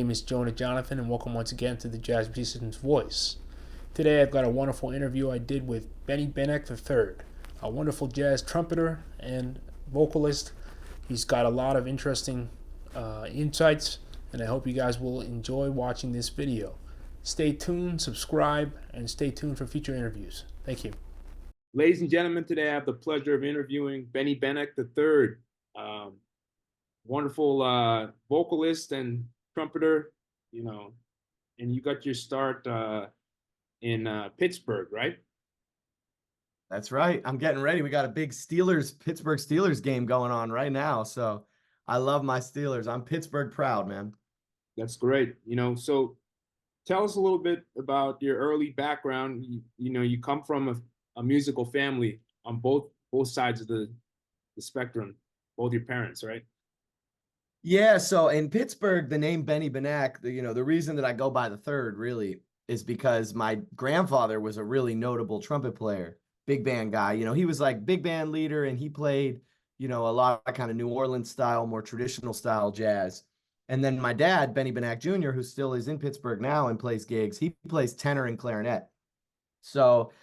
name is Jonah Jonathan, and welcome once again to the Jazz Musician's Voice. Today I've got a wonderful interview I did with Benny Benack III, a wonderful jazz trumpeter and vocalist. He's got a lot of interesting insights, and I hope you guys will enjoy watching this video. Stay tuned, subscribe, and stay tuned for future interviews. Thank you. Ladies and gentlemen, today I have the pleasure of interviewing Benny Benack III. Wonderful vocalist and trumpeter, and you got your start in Pittsburgh, right? That's right. I'm getting ready. We got a big Pittsburgh Steelers game going on right now. So I love my Steelers. I'm Pittsburgh proud, man. That's great. So tell us a little bit about your early background. You come from a musical family on both sides of the spectrum, both your parents, right? Yeah, so in Pittsburgh, the name Benny Benack, the reason that I go by the third really is because my grandfather was a really notable trumpet player, big band guy. He was like big band leader, and he played, a lot of kind of New Orleans style, more traditional style jazz. And then my dad, Benny Benack Jr., who still is in Pittsburgh now and plays gigs, he plays tenor and clarinet. So,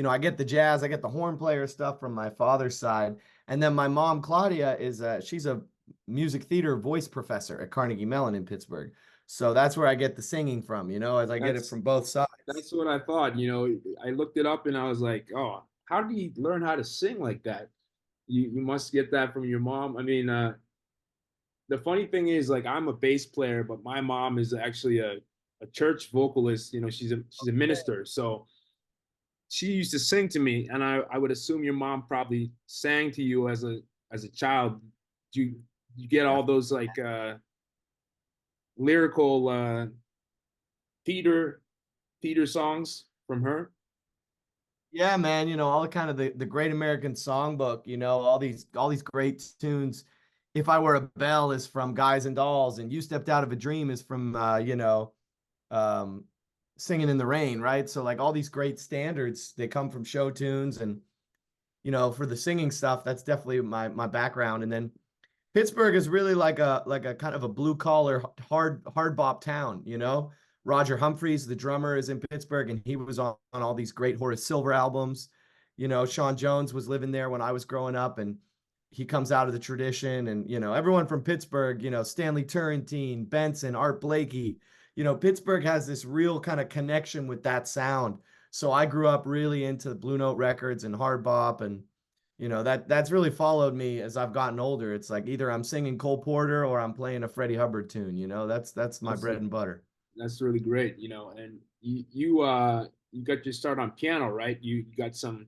I get the jazz, I get the horn player stuff from my father's side. And then my mom, Claudia, she's a music theater voice professor at Carnegie Mellon in Pittsburgh. So that's where I get the singing from, as I get it from both sides. That's what I thought. I looked it up and I was like, oh, how did he learn how to sing like that? You must get that from your mom. I mean, the funny thing is, like, I'm a bass player, but my mom is actually a church vocalist. She's a minister. So she used to sing to me, and I would assume your mom probably sang to you as a child. You get all those like lyrical theater songs from her? Yeah, man, all the kind of the Great American Songbook, all these great tunes. If I Were a Bell is from Guys and Dolls, and You Stepped Out of a Dream is from Singing in the Rain, right? So like all these great standards, they come from show tunes, and for the singing stuff, that's definitely my background. And then Pittsburgh is really like a kind of a blue collar hard bop town, Roger Humphreys, the drummer, is in Pittsburgh, and he was on all these great Horace Silver albums. Sean Jones was living there when I was growing up, and he comes out of the tradition. And everyone from Pittsburgh, Stanley Turrentine, Benson, Art Blakey, Pittsburgh has this real kind of connection with that sound. So I grew up really into Blue Note records and hard bop, and that's really followed me as I've gotten older. It's like either I'm singing Cole Porter or I'm playing a Freddie Hubbard tune. That's my bread and butter. That's really great. And you got your start on piano, right? You got some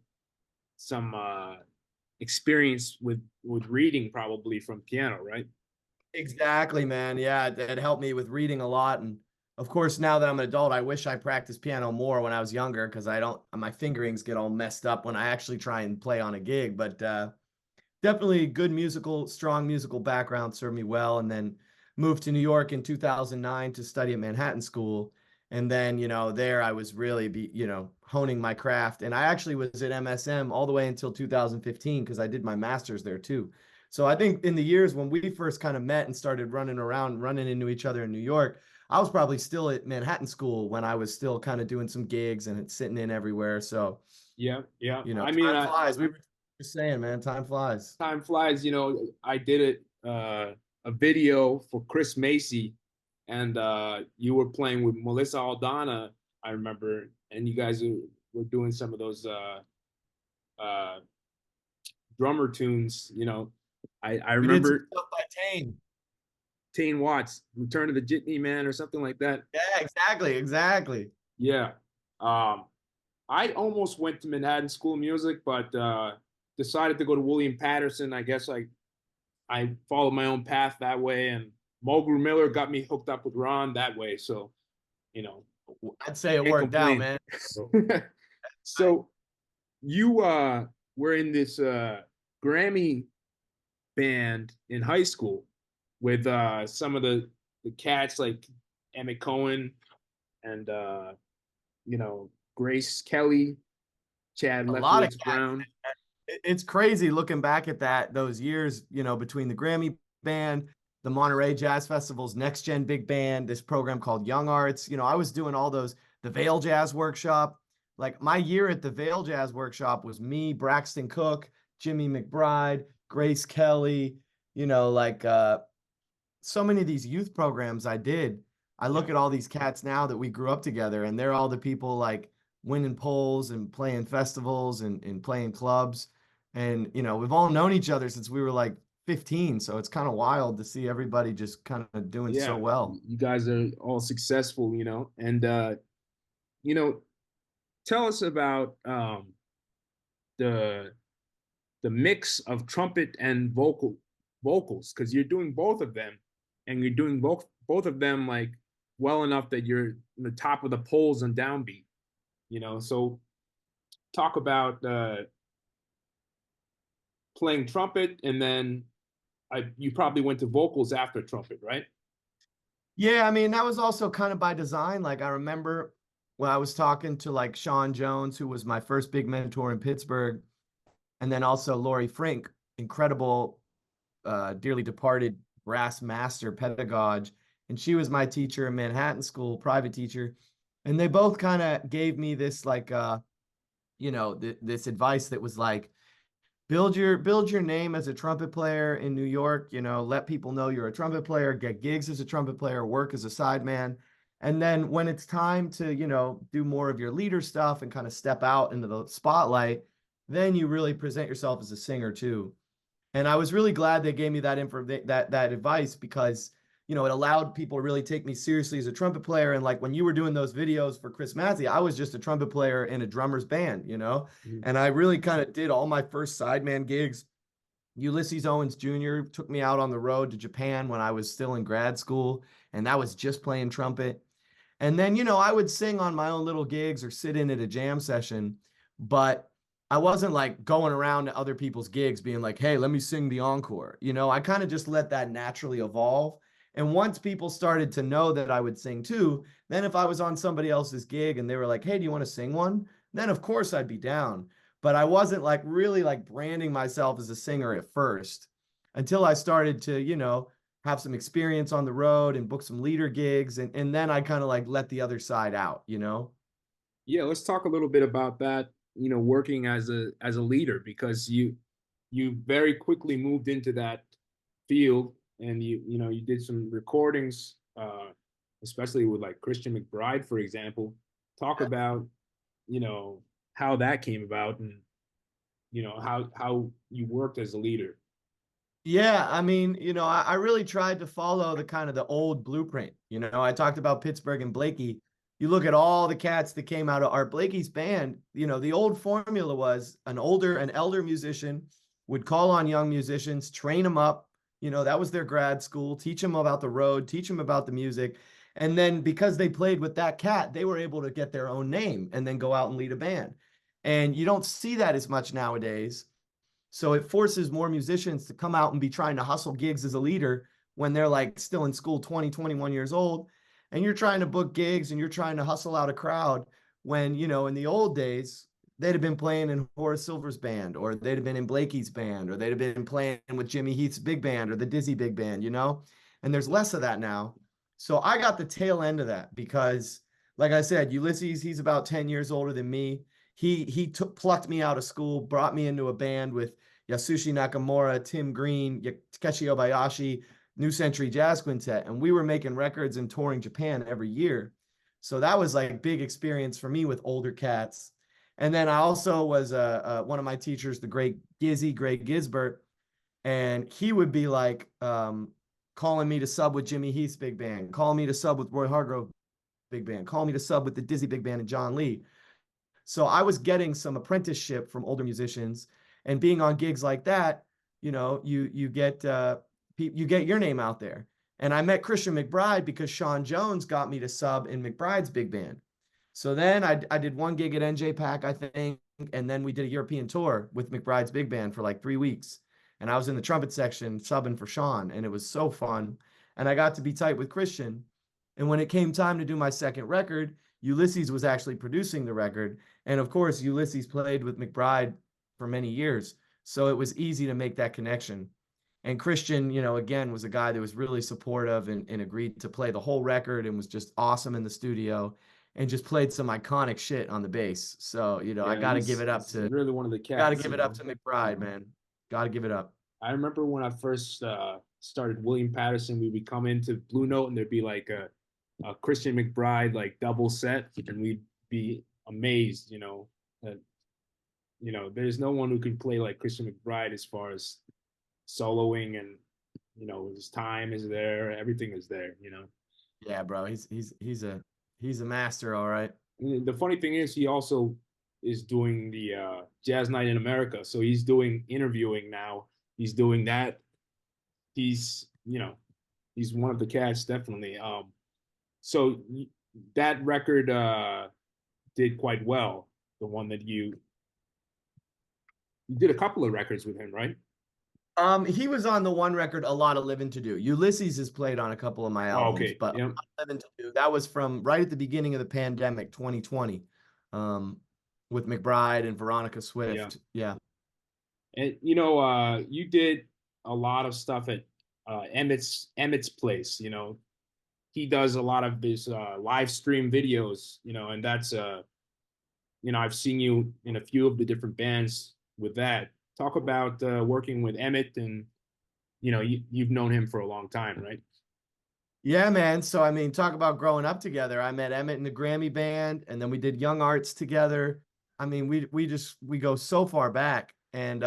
experience with reading probably from piano, right? Exactly, man. Yeah, it helped me with reading a lot. And of course, now that I'm an adult, I wish I practiced piano more when I was younger, because my fingerings get all messed up when I actually try and play on a gig. But definitely strong musical background served me well. And then moved to New York in 2009 to study at Manhattan School. And then, there I was really honing my craft. And I actually was at MSM all the way until 2015, because I did my master's there too. So I think in the years when we first kind of met and started running into each other in New York, I was probably still at Manhattan School when I was still kind of doing some gigs and sitting in everywhere. So yeah. I mean, time flies. We were just saying, man, time flies. Time flies. I did a video for Chris Macy, and you were playing with Melissa Aldana, I remember, and you guys were doing some of those drummer tunes. I remember stuff by Tane Watts, Return of the Jitney Man or something like that. Yeah, exactly. Yeah. I almost went to Manhattan School of Music, but decided to go to William Patterson. I guess I followed my own path that way, and Mulgrew Miller got me hooked up with Ron that way. So, I'd say it worked out, man. So you were in this Grammy band in high school with some of the cats like Emmett Cohen and Grace Kelly, Chad Lefkowitz Brown. It's crazy looking back at those years, between the Grammy band, the Monterey Jazz Festival's Next Gen Big Band, this program called Young Arts. You know, I was doing all those, the Vail Jazz Workshop. Like my year at the Vail Jazz Workshop was me, Braxton Cook, Jimmy McBride, Grace Kelly, you know, like so many of these youth programs I did. I look at all these cats now that we grew up together, and they're all the people like winning polls and playing festivals and playing clubs. And, you know, we've all known each other since we were like 15. So it's kind of wild to see everybody just kind of doing so well. You guys are all successful, you know, and, you know, tell us about the mix of trumpet and vocals, because you're doing both of them, and you're doing both of them like well enough that you're in the top of the polls on Downbeat, you know. So talk about playing trumpet, and then you probably went to vocals after trumpet, right? Yeah, I mean, that was also kind of by design. Like I remember when I was talking to like Sean Jones, who was my first big mentor in Pittsburgh, and then also Lori Frink, incredible, dearly departed brass master pedagogue. And she was my teacher in Manhattan School, private teacher. And they both kind of gave me this like, you know, this advice that was like, build your name as a trumpet player in New York, you know, let people know you're a trumpet player, get gigs as a trumpet player, work as a sideman. And then when it's time to, you know, do more of your leader stuff and kind of step out into the spotlight, then you really present yourself as a singer too. And I was really glad they gave me that that advice, because, you know, it allowed people to really take me seriously as a trumpet player. And like when you were doing those videos for Chris Matthew, I was just a trumpet player in a drummer's band, you know. And I really kind of did all my first sideman gigs. Ulysses Owens Jr. took me out on the road to Japan when I was still in grad school, and that was just playing trumpet. And then, you know, I would sing on my own little gigs or sit in at a jam session, but I wasn't like going around to other people's gigs being like, hey, let me sing the encore. You know, I kind of just let that naturally evolve. And once people started to know that I would sing too, then if I was on somebody else's gig and they were like, hey, do you want to sing one? Then of course I'd be down. But I wasn't like really like branding myself as a singer at first, until I started to, you know, have some experience on the road and book some leader gigs. And then I kind of like let the other side out, you know? Yeah, let's talk a little bit about that, you know, working as a leader, because you very quickly moved into that field, and you know, you did some recordings, especially with like Christian McBride, for example. Talk about, you know, how that came about, and, you know, how you worked as a leader. Yeah, I mean, you know, I really tried to follow the kind of the old blueprint. You know, I talked about Pittsburgh and Blakey. You look at all the cats that came out of Art Blakey's band, you know, the old formula was an elder musician would call on young musicians, train them up. You know, that was their grad school, teach them about the road, teach them about the music. And then because they played with that cat, they were able to get their own name and then go out and lead a band. And you don't see that as much nowadays. So it forces more musicians to come out and be trying to hustle gigs as a leader when they're like still in school, 20, 21 years old. And you're trying to book gigs and you're trying to hustle out a crowd when, you know, in the old days, they'd have been playing in Horace Silver's band, or they'd have been in Blakey's band, or they'd have been playing with Jimmy Heath's big band or the Dizzy Big Band, you know? And there's less of that now. So I got the tail end of that because, like I said, Ulysses, he's about 10 years older than me. He plucked me out of school, brought me into a band with Yasushi Nakamura, Tim Green, Takeshi Obayashi, New Century Jazz Quintet, and we were making records and touring Japan every year. So that was like a big experience for me with older cats. And then I also was one of my teachers, the great Greg Gisbert, and he would be like calling me to sub with Jimmy Heath's big band, calling me to sub with Roy Hargrove big band, calling me to sub with the Dizzy Big Band and John Lee. So I was getting some apprenticeship from older musicians, and being on gigs like that, you know, you get your name out there. And I met Christian McBride because Sean Jones got me to sub in McBride's big band. So then I did one gig at NJ-PAC, I think, and then we did a European tour with McBride's big band for like 3 weeks. And I was in the trumpet section subbing for Sean, and it was so fun. And I got to be tight with Christian. And when it came time to do my second record, Ulysses was actually producing the record. And of course, Ulysses played with McBride for many years. So it was easy to make that connection. And Christian, you know, again, was a guy that was really supportive and agreed to play the whole record and was just awesome in the studio and just played some iconic shit on the bass. So, you know, I Yeah, got to give it up he's to, really one of the got to cats. give it up to McBride, man. Got to give it up. I remember when I first started William Patterson, we would come into Blue Note and there'd be like a Christian McBride like double set, and we'd be amazed, you know, that there's no one who can play like Christian McBride as far as soloing, and you know, his time is there, everything is there, you know. Yeah, bro, he's a master, all right. And the funny thing is, he also is doing the Jazz Night in America, so he's doing interviewing now. He's doing that. He's, you know, he's one of the cats, definitely. So that record did quite well. The one that you did a couple of records with him, right? He was on the one record, A Lot of Living to Do. Ulysses is played on a couple of my albums, okay. but Yep. A Lot of Living to Do, that was from right at the beginning of the pandemic, 2020, with McBride and Veronica Swift. Yeah. And you know, you did a lot of stuff at Emmett's place. You know, he does a lot of his live stream videos. You know, and that's you know, I've seen you in a few of the different bands with that. Talk about working with Emmett, and you know, you've known him for a long time, right? Yeah, man. So I mean, talk about growing up together. I met Emmett in the Grammy band, and then we did Young Arts together. I mean, we go so far back, and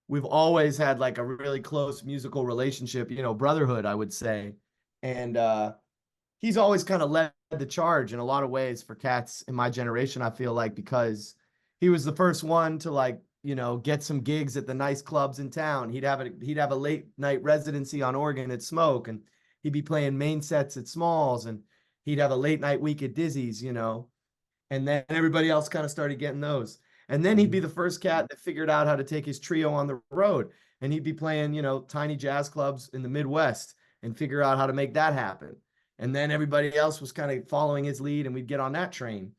we've always had like a really close musical relationship, you know, brotherhood, I would say. And he's always kind of led the charge in a lot of ways for cats in my generation, I feel like, because he was the first one to like, you know, get some gigs at the nice clubs in town. He'd have a late night residency on organ at Smoke, and he'd be playing main sets at Smalls, and he'd have a late night week at Dizzy's, you know, and then everybody else kind of started getting those. And then he'd be the first cat that figured out how to take his trio on the road, and he'd be playing, you know, tiny jazz clubs in the Midwest and figure out how to make that happen. And then everybody else was kind of following his lead, and we'd get on that train.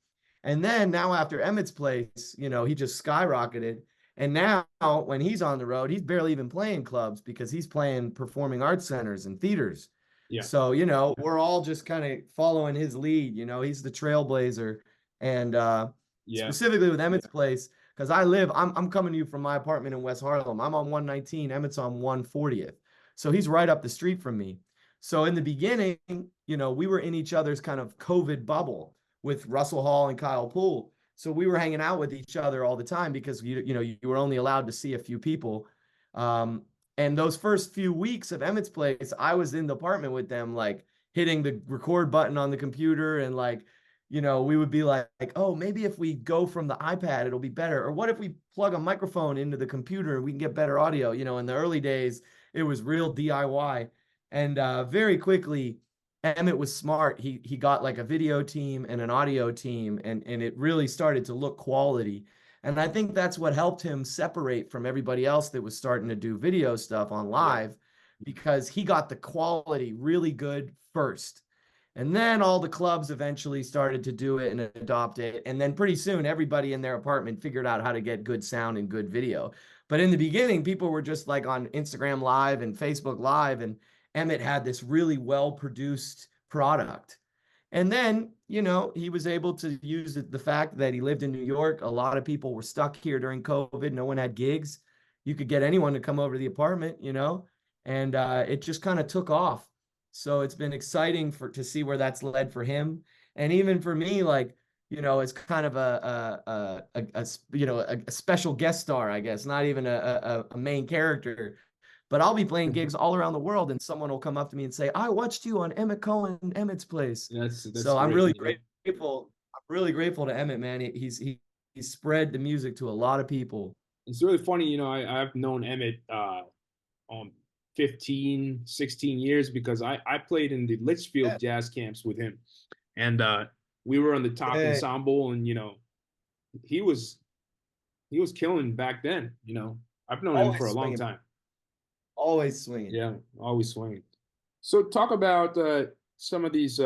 And then now after Emmett's place, you know, he just skyrocketed. And now when he's on the road, he's barely even playing clubs because he's playing performing arts centers and theaters. Yeah. So, you know, we're all just kind of following his lead. You know, he's the trailblazer. And specifically with Emmett's place, because I'm coming to you from my apartment in West Harlem. I'm on 119, Emmett's on 140th. So he's right up the street from me. So in the beginning, you know, we were in each other's kind of COVID bubble with Russell Hall and Kyle Poole. So we were hanging out with each other all the time because you know you were only allowed to see a few people. And those first few weeks of Emmett's place, I was in the apartment with them, like hitting the record button on the computer, and like, you know, we would be like, oh, maybe if we go from the iPad, it'll be better. Or what if we plug a microphone into the computer and we can get better audio? You know, in the early days, it was real DIY. And very quickly, Emmett was smart. He got like a video team and an audio team, and it really started to look quality. And I think that's what helped him separate from everybody else that was starting to do video stuff on live, because he got the quality really good first. And then all the clubs eventually started to do it and adopt it. And then pretty soon, everybody in their apartment figured out how to get good sound and good video. But in the beginning, people were just like on Instagram Live and Facebook Live, and Emmett had this really well-produced product. And then, you know, he was able to use the fact that he lived in New York. A lot of people were stuck here during COVID. No one had gigs. You could get anyone to come over to the apartment, you know, and it just kind of took off. So it's been exciting to see where that's led for him. And even for me, like, you know, it's kind of a special guest star, I guess, not even a main character. But I'll be playing gigs all around the world, and someone will come up to me and say, I watched you on Emmett Cohen, Emmett's place. That's so I'm really grateful. I'm really grateful to Emmett, man. He's spread the music to a lot of people. It's really funny, you know, I've known Emmett 15, 16 years because I played in the Litchfield jazz camps with him. And we were on the top ensemble, and, you know, he was killing back then, you know. I've known him for a long time. Always swinging. Yeah, always swinging. So talk about some of these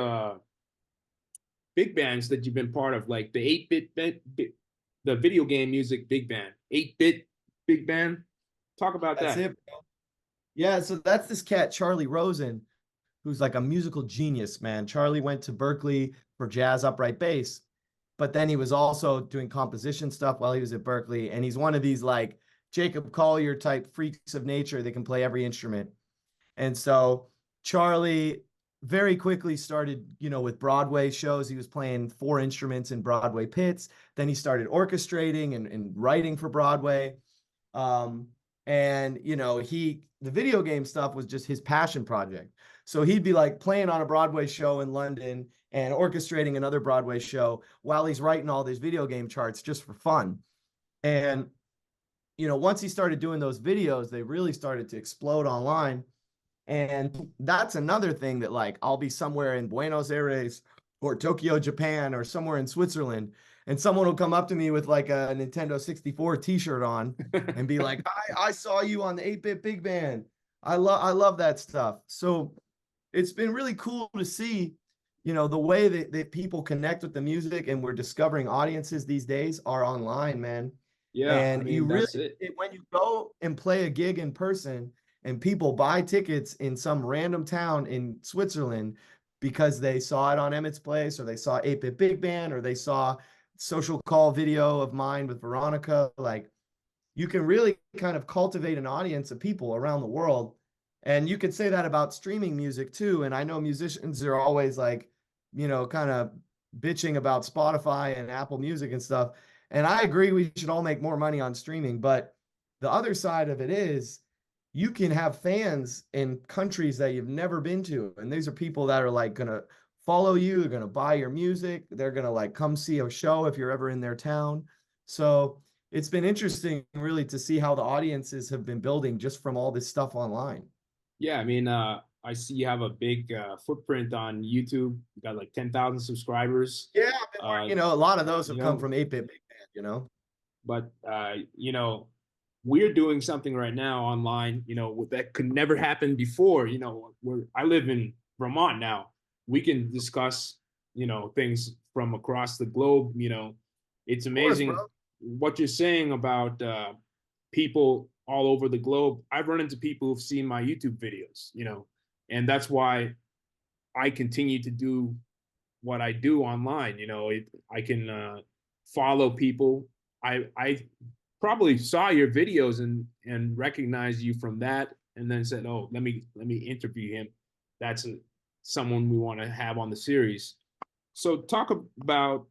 big bands that you've been part of, like the 8-bit, the video game music big band, 8-bit big band. Talk about that. That's it, bro. Yeah, so that's this cat, Charlie Rosen, who's like a musical genius, man. Charlie went to Berkeley for jazz upright bass, but then he was also doing composition stuff while he was at Berkeley. And he's one of these like Jacob Collier type freaks of nature that can play every instrument. And so Charlie very quickly started, with Broadway shows. He was playing 4 instruments in Broadway pits. Then he started orchestrating and writing for Broadway. And the video game stuff was just his passion project. So he'd be like playing on a Broadway show in London and orchestrating another Broadway show while he's writing all these video game charts just for fun. And, once he started doing those videos, they really started to explode online. And that's another thing that, like, I'll be somewhere in Buenos Aires or Tokyo, Japan, or somewhere in Switzerland, and someone will come up to me with like a Nintendo 64 t-shirt on and be like, I saw you on the 8-Bit Big Band. I love that stuff. So it's been really cool to see, the way that people connect with the music, and we're discovering audiences these days are online, man. Yeah. And you really, when you go and play a gig in person and people buy tickets in some random town in Switzerland because they saw it on Emmett's Place, or they saw 8-Bit Big Band, or they saw Social Call video of mine with Veronica, like, you can really kind of cultivate an audience of people around the world. And you could say that about streaming music too. And I know musicians are always like, kind of bitching about Spotify and Apple Music and stuff. And I agree, we should all make more money on streaming. But the other side of it is, you can have fans in countries that you've never been to. And these are people that are like going to follow you. They're going to buy your music. They're going to like come see a show if you're ever in their town. So it's been interesting really to see how the audiences have been building just from all this stuff online. Yeah, I mean, I see you have a big footprint on YouTube. You got like 10,000 subscribers. Yeah, a lot of those have come from 8-Bit Big Band, But, we're doing something right now online, that could never happen before. I live in Vermont now. We can discuss, things from across the globe. It's amazing what you're saying about people all over the globe. I've run into people who've seen my YouTube videos, and that's why I continue to do what I do online. I can follow people. I probably saw your videos and recognized you from that, and then said, oh, let me interview him. That's someone we want to have on the series. So talk about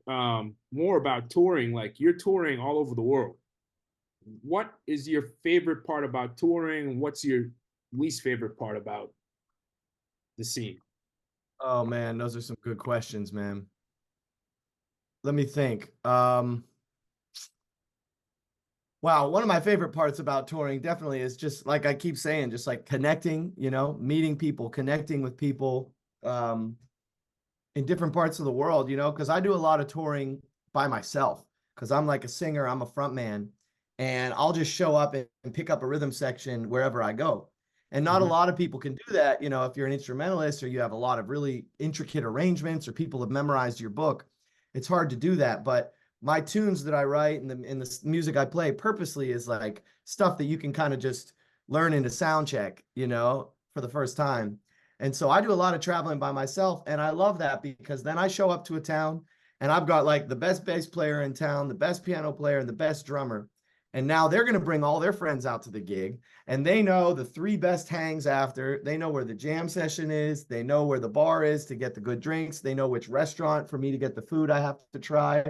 more about touring. Like, you're touring all over the world. What is your favorite part about touring? What's your least favorite part about the scene? Oh man, those are some good questions, man. Let me think. Wow, one of my favorite parts about touring definitely is just like I keep saying, just like connecting, meeting people, connecting with people in different parts of the world, because I do a lot of touring by myself, because I'm like a singer, I'm a front man, and I'll just show up and pick up a rhythm section wherever I go. And not a lot of people can do that, if you're an instrumentalist or you have a lot of really intricate arrangements or people have memorized your book, it's hard to do that. But my tunes that I write and the music I play purposely is like stuff that you can kind of just learn in a sound check, for the first time. And so I do a lot of traveling by myself, and I love that because then I show up to a town and I've got like the best bass player in town, the best piano player, and the best drummer. And now they're going to bring all their friends out to the gig, and they know the 3 best hangs after. They know where the jam session is. They know where the bar is to get the good drinks. They know which restaurant for me to get the food I have to try.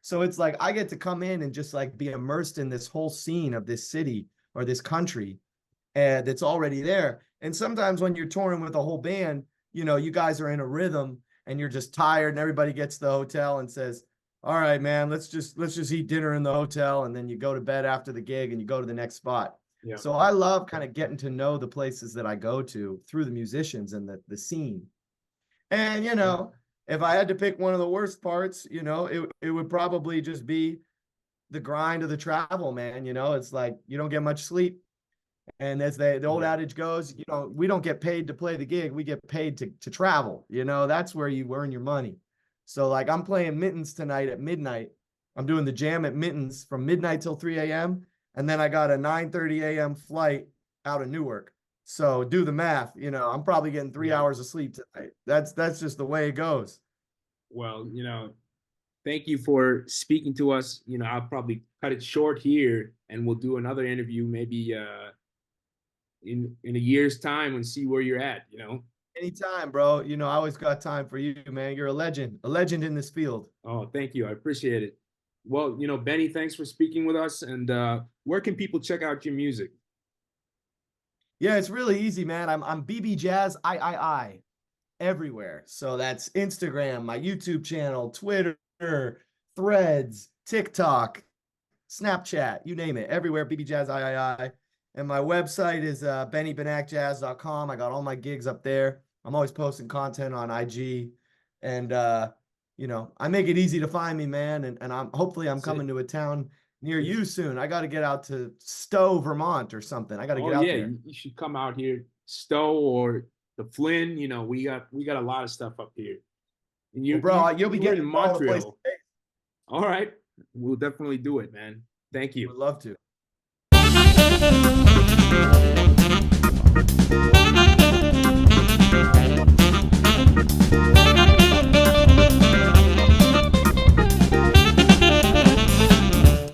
So it's like I get to come in and just like be immersed in this whole scene of this city or this country that's already there. And sometimes when you're touring with a whole band, you guys are in a rhythm and you're just tired, and everybody gets to the hotel and says, all right, man, let's just eat dinner in the hotel. And then you go to bed after the gig and you go to the next spot. Yeah. So I love kind of getting to know the places that I go to through the musicians and the scene. And, if I had to pick one of the worst parts, it would probably just be the grind of the travel, man. It's like you don't get much sleep. And as the old adage goes, we don't get paid to play the gig. We get paid to travel. That's where you earn your money. So like I'm playing Mittens tonight at midnight. I'm doing the jam at Mittens from midnight till 3 a.m. And then I got a 9:30 a.m. flight out of Newark. So do the math. You know, I'm probably getting 3 hours of sleep tonight. That's just the way it goes. Well, thank you for speaking to us. I'll probably cut it short here, and we'll do another interview maybe in a year's time and see where you're at. Anytime, bro. I always got time for you, man. You're a legend in this field. Oh, thank you. I appreciate it. Well, Benny, thanks for speaking with us. And where can people check out your music? Yeah, it's really easy, man. I'm BB Jazz III everywhere. So that's Instagram, my YouTube channel, Twitter, Threads, TikTok, Snapchat, you name it. Everywhere, BB Jazz III. And my website is bennybenackjazz.com. I got all my gigs up there. I'm always posting content on IG. And I make it easy to find me, man. And hopefully I'm coming to a town near you soon. I got to get out to Stowe, Vermont or something. I got to get out there. You should come out here, Stowe or the Flynn. We got a lot of stuff up here. And you'll be getting in Montreal. All right, we'll definitely do it, man. Thank you. Would love to.